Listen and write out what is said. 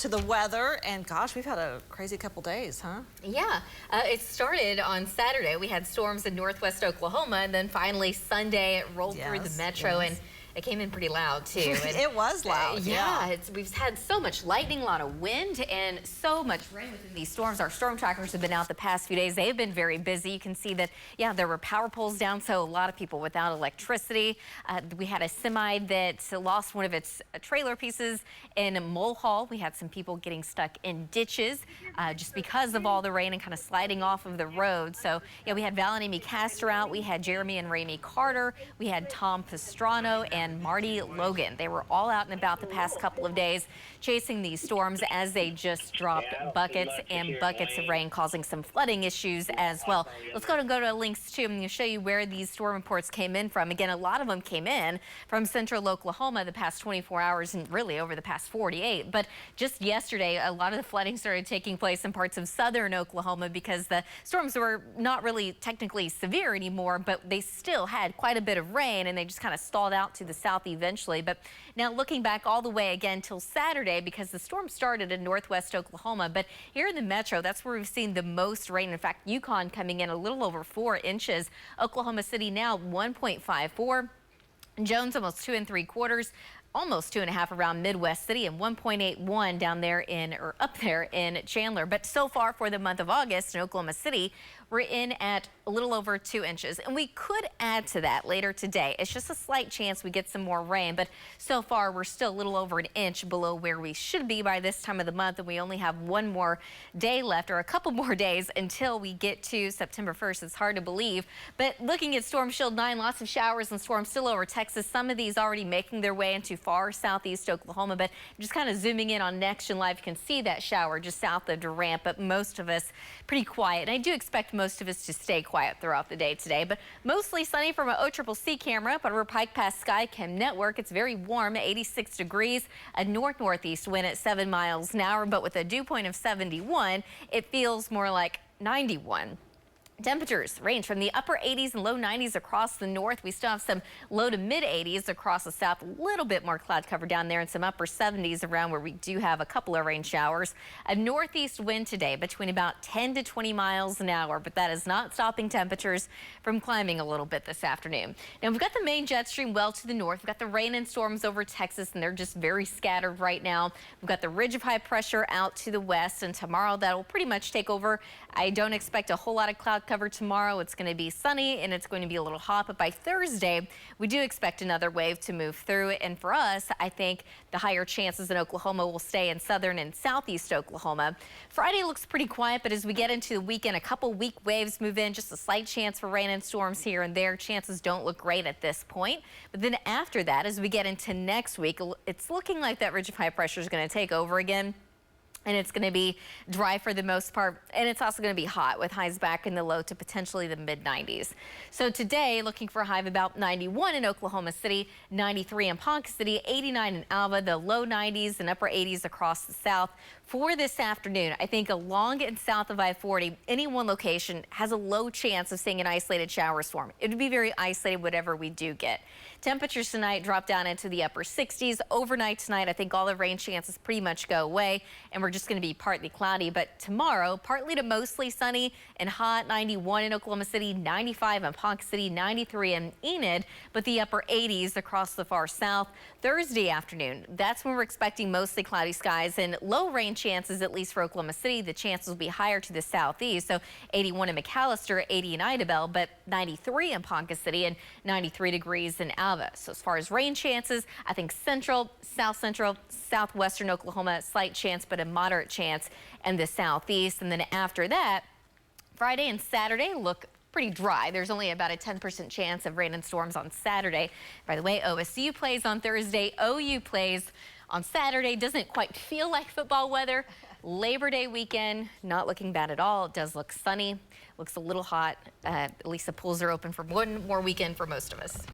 To the weather, and gosh, we've had a crazy couple days, huh? Yeah, it started on Saturday. We had storms in northwest Oklahoma, and then finally Sunday it rolled through the metro, and it came in pretty loud too. And, it was loud. Yeah, we've had so much lightning, a lot of wind, and so much rain within these storms. Our storm trackers have been out the past few days. They've been very busy. You can see that, yeah, there were power poles down, so a lot of people without electricity. We had a semi that lost one of its trailer pieces in Mulhall. We had some people getting stuck in ditches just because of all the rain and kind of sliding off of the road. So, yeah, we had Val and Amy Castor out. We had Jeremy and Ramey Carter. We had Tom Pastrano and Marty Logan. They were all out and about the past couple of days chasing these storms as they just dropped buckets and buckets of rain, causing some flooding issues as well. Let's go to links too, and show you where these storm reports came in from. Again, a lot of them came in from central Oklahoma the past 24 hours and really over the past 48. But just yesterday, a lot of the flooding started taking place in parts of southern Oklahoma because the storms were not really technically severe anymore, but they still had quite a bit of rain, and they just kind of stalled out to the south eventually. But now looking back all the way again till Saturday, because the storm started in northwest Oklahoma, but here in the metro, that's where we've seen the most rain. In fact, Yukon coming in a little over 4 inches. Oklahoma City now 1.54. Jones almost 2 3/4. Almost 2.5 around Midwest City, and 1.81 down there up there in Chandler. But so far for the month of August in Oklahoma City, we're in at a little over 2 inches. And we could add to that later today. It's just a slight chance we get some more rain, but so far we're still a little over an inch below where we should be by this time of the month. And we only have one more day left, or a couple more days until we get to September 1st. It's hard to believe. But looking at Storm Shield 9, lots of showers and storms still over Texas. Some of these already making their way into far southeast Oklahoma, but just kind of zooming in on Next Gen Live, you can see that shower just south of Durant, but most of us pretty quiet. And I do expect most of us to stay quiet throughout the day today, but mostly sunny from an OCCC camera up over Pike Pass Skycam network. It's very warm, 86 degrees, a north-northeast wind at 7 miles an hour, but with a dew point of 71, it feels more like 91. Temperatures range from the upper 80s and low 90s across the north. We still have some low to mid 80s across the south, a little bit more cloud cover down there, and some upper 70s around where we do have a couple of rain showers. A northeast wind today between about 10 to 20 miles an hour, but that is not stopping temperatures from climbing a little bit this afternoon. Now we've got the main jet stream well to the north. We've got the rain and storms over Texas, and they're just very scattered right now. We've got the ridge of high pressure out to the west, and tomorrow that will pretty much take over. I don't expect a whole lot of cloud cover tomorrow. It's going to be sunny and it's going to be a little hot, but by Thursday we do expect another wave to move through. And for us, I think the higher chances in Oklahoma will stay in southern and southeast Oklahoma. Friday looks pretty quiet, but as we get into the weekend, a couple weak waves move in, just a slight chance for rain and storms here and there. Chances don't look great at this point, but then after that, as we get into next week, it's looking like that ridge of high pressure is going to take over again. And it's going to be dry for the most part, and it's also going to be hot with highs back in the low to potentially the mid 90s. So today, looking for a high of about 91 in Oklahoma City, 93 in Ponca City, 89 in Alva, the low 90s and upper 80s across the south. For this afternoon, I think along and south of I-40, any one location has a low chance of seeing an isolated shower storm. It would be very isolated, whatever we do get. Temperatures tonight drop down into the upper 60s. Overnight tonight, I think all the rain chances pretty much go away, and we're just going to be partly cloudy. But tomorrow, partly to mostly sunny and hot, 91 in Oklahoma City, 95 in Ponca City, 93 in Enid, but the upper 80s across the far south. Thursday afternoon, that's when we're expecting mostly cloudy skies and low rain chances, at least for Oklahoma City. The chances will be higher to the southeast, so 81 in McAllister, 80 in Idabel, but 93 in Ponca City and 93 degrees in Alva. So as far as rain chances, I think central, southwestern Oklahoma, slight chance, but a moderate chance in the southeast. And then after that, Friday and Saturday look pretty dry. There's only about a 10% chance of rain and storms on Saturday. By the way, OSU plays on Thursday. OU plays on Saturday. Doesn't quite feel like football weather. Labor Day weekend, not looking bad at all. It does look sunny. Looks a little hot. At least the pools are open for one more weekend for most of us.